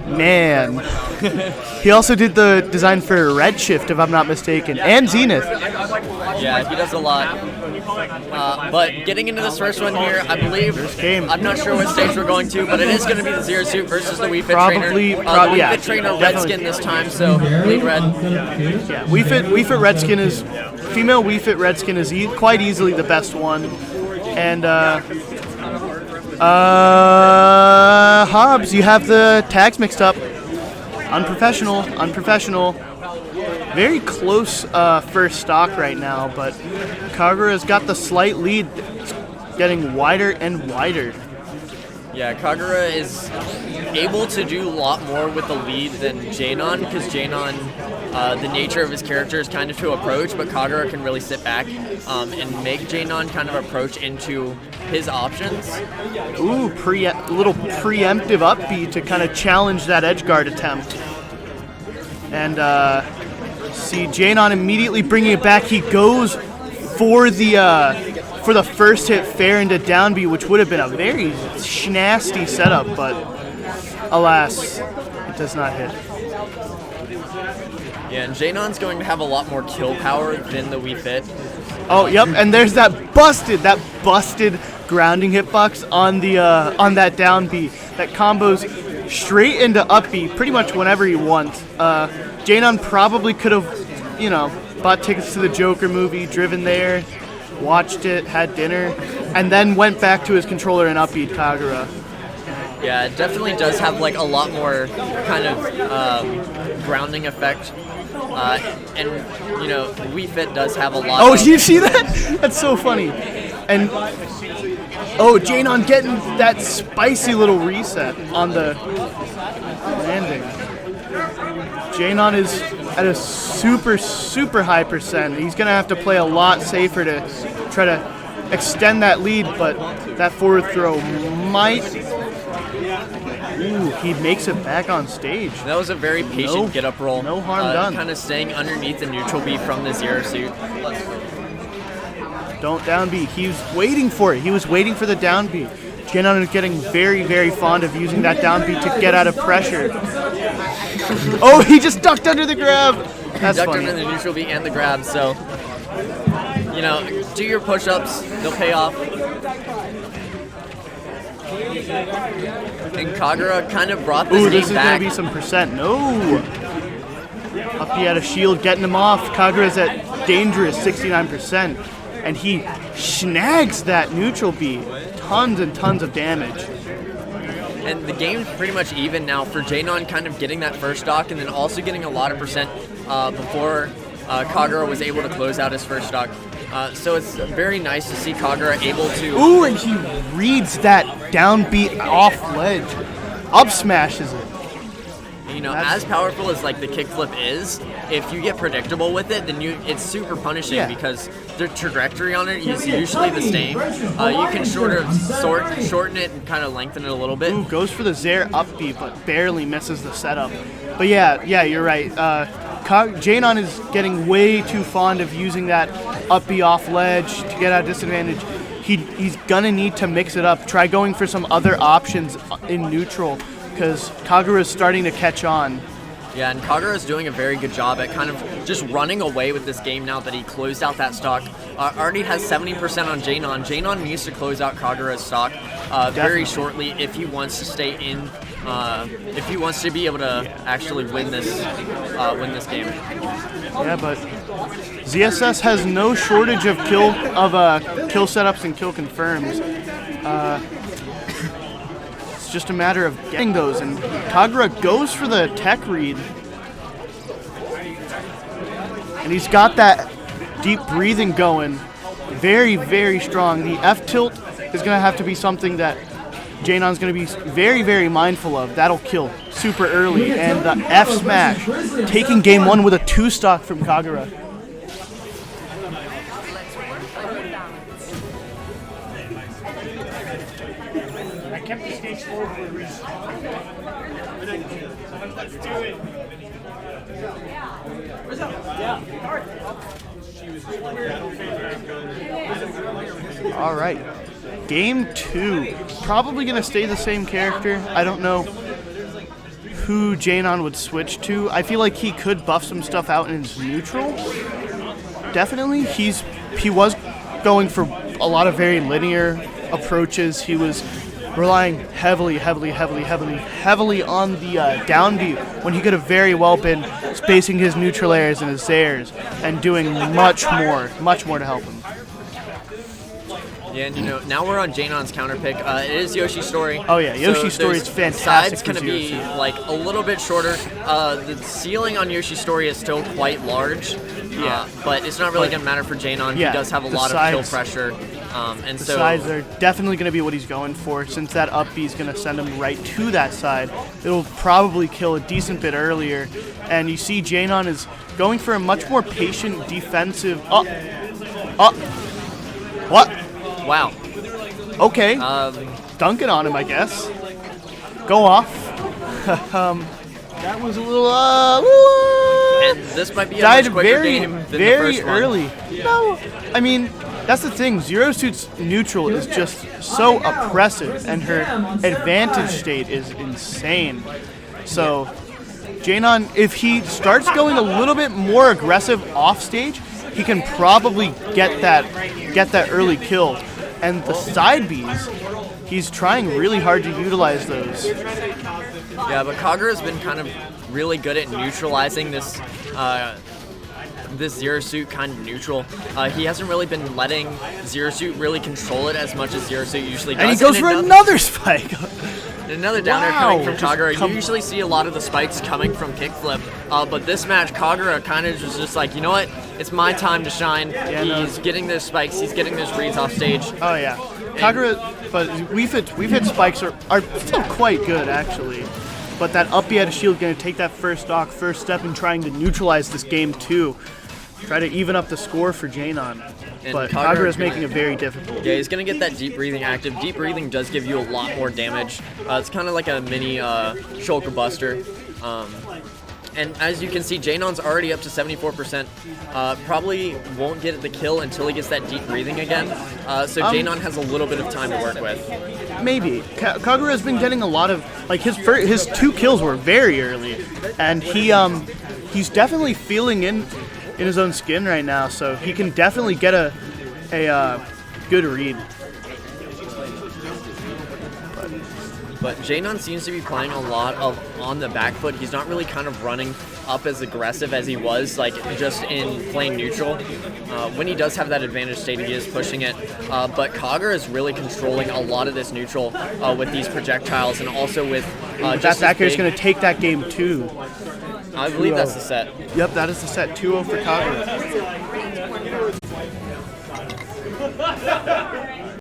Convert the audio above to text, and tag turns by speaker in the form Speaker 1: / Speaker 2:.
Speaker 1: Man. He also did the design for Redshift, if I'm not mistaken, and Zenith.
Speaker 2: Yeah, he does a lot. But getting into this first one here, I believe, I'm not sure what stage we're going to, but it is going to be the Zero Suit versus the Wii Fit Trainer. The Wii Fit Trainer Redskin this time, so lead red.
Speaker 1: Yeah, Wii Fit Redskin is, female Wii Fit Redskin is quite easily the best one. And, Hobbs, you have the tags mixed up. Unprofessional. Very close first stock right now, but Kagura's got the slight lead. It's getting wider and wider.
Speaker 2: Yeah, Kagura is able to do a lot more with the lead than Jnonn, because Jnonn, the nature of his character is kind of to approach, but Kagura can really sit back and make Jnonn kind of approach into his options.
Speaker 1: Ooh, little preemptive up B to kind of challenge that edge guard attempt. And see Jnonn immediately bringing it back. He goes for the first hit fair into down B, which would have been a very nasty setup, but alas, it does not hit.
Speaker 2: Yeah, and Jnonn's going to have a lot more kill power than the Wii Fit.
Speaker 1: Oh, yep, and there's that busted grounding hitbox on the on that down B that combos straight into up B pretty much whenever you want. Jnonn probably could have, bought tickets to the Joker movie, driven there, watched it, had dinner, and then went back to his controller and upbeat Kagura.
Speaker 2: Yeah, it definitely does have like a lot more kind of grounding effect. And Wii Fit does have a lot.
Speaker 1: Oh, did you see that? That's so funny. And Jnonn getting that spicy little reset on the landing. Jnonn is at a super high percent. He's gonna have to play a lot safer to try to extend that lead, but that forward throw might. Ooh, he makes it back on stage.
Speaker 2: That was a very patient get-up roll.
Speaker 1: No harm done.
Speaker 2: Kind of staying underneath the neutral B from the Zero Suit.
Speaker 1: Don't down B. He was waiting for it. He was waiting for the down B. Jnonn is getting very fond of using that down B to get out of pressure. Oh, he just ducked under the grab. That's
Speaker 2: ducked
Speaker 1: funny.
Speaker 2: under the neutral B and the grab, so, do your push-ups. They'll pay off. And Kagura kind of brought this game back.
Speaker 1: This is going to be some percent. No. Up he had a shield getting him off. Kagura's at dangerous 69%. And he snags that neutral B. Tons and tons of damage.
Speaker 2: And the game's pretty much even now for Jnonn kind of getting that first stock and then also getting a lot of percent before Kagura was able to close out his first stock. So it's very nice to see Kagura able to...
Speaker 1: Ooh, and he reads that down beat off ledge. Up smashes it.
Speaker 2: As powerful as like the kickflip is, if you get predictable with it, then it's super punishing because the trajectory on it is usually the same. You can shorten it and kind of lengthen it a little bit.
Speaker 1: Ooh, goes for the Zaire up B, but barely misses the setup. But yeah, you're right. Jnonn is getting way too fond of using that up B off ledge to get out disadvantage. He's gonna need to mix it up. Try going for some other options in neutral, because Kagura is starting to catch on.
Speaker 2: Yeah, and Kagura is doing a very good job at kind of just running away with this game now that he closed out that stock. Already has 70% on Jnonn. Jnonn needs to close out Kagura's stock very shortly if he wants to stay in. If he wants to be able to actually win this game.
Speaker 1: Yeah, but ZSS has no shortage of kill setups and kill confirms. It's just a matter of getting those, and Kagura goes for the tech read. And he's got that deep breathing going. Very strong. The F tilt is going to have to be something that Jnonn's going to be very mindful of. That'll kill super early. And the F smash, taking game one with a 2 stock from Kagura.
Speaker 3: I kept the stage slow for a reason. Let's do it. Where's up? Yeah.
Speaker 1: All right. Game 2. Probably going to stay the same character. I don't know who Jnonn would switch to. I feel like he could buff some stuff out in his neutral. Definitely. He was going for a lot of very linear approaches. He was relying heavily on the downbeat when he could have very well been spacing his neutral airs and his zairs and doing much more to help him.
Speaker 2: Yeah, and now we're on Jnonn's counter pick. It is Yoshi's story.
Speaker 1: Oh yeah, Yoshi's story is fantastic.
Speaker 2: Side's gonna be like a little bit shorter. The ceiling on Yoshi's story is still quite large. But it's not really gonna matter for Jnonn. He does have a lot of kill pressure. And
Speaker 1: the
Speaker 2: so
Speaker 1: sides are definitely going to be what he's going for. Since that up B is going to send him right to that side, it'll probably kill a decent bit earlier. And you see Jnonn is going for a much more patient defensive. What?
Speaker 2: wow.
Speaker 1: Okay. Dunking on him, I guess. Go off. That was a little.
Speaker 2: And this might be a
Speaker 1: died
Speaker 2: much quicker game than the first one.
Speaker 1: early. No, I mean. That's the thing, Zero Suit's neutral is just so oppressive, and her advantage state is insane. So, Jnonn, if he starts going a little bit more aggressive off stage, he can probably get that early kill. And the side Bs, he's trying really hard to utilize those.
Speaker 2: Yeah, but Kagura's been kind of really good at neutralizing this Zero Suit kind of neutral. He hasn't really been letting Zero Suit really control it as much as Zero Suit usually does.
Speaker 1: And he goes for another spike.
Speaker 2: Another down air coming from Kagura. You usually see a lot of the spikes coming from kickflip, but this match, Kagura kind of was just like, you know what? It's my time to shine. He's getting those spikes. He's getting those reads off stage.
Speaker 1: Oh yeah, Kagura. But we've hit spikes are still quite good actually. But that up B out of shield going to take that first step in trying to neutralize this game too. Try to even up the score for Jnonn. But Kagura is making it very difficult.
Speaker 2: Yeah, he's going to get that deep breathing active. Deep breathing does give you a lot more damage. It's kind of like a mini shulker buster. And as you can see, Jnonn's already up to 74%. Probably won't get the kill until he gets that deep breathing again. So Jnonn has a little bit of time to work with.
Speaker 1: Maybe. Kagura has been getting a lot of, like, his 2 kills were very early. And he's definitely feeling in his own skin right now, so he can definitely get a good read.
Speaker 2: But Jnonn seems to be playing a lot on the back foot. He's not really kind of running up as aggressive as he was, like just in playing neutral. When he does have that advantage state, he is pushing it. But Kagura is really controlling a lot of this neutral with these projectiles, and also with
Speaker 1: that back air is going to take that game too.
Speaker 2: I believe that's the set.
Speaker 1: Yep, that is the set. 2-0 for Kagura.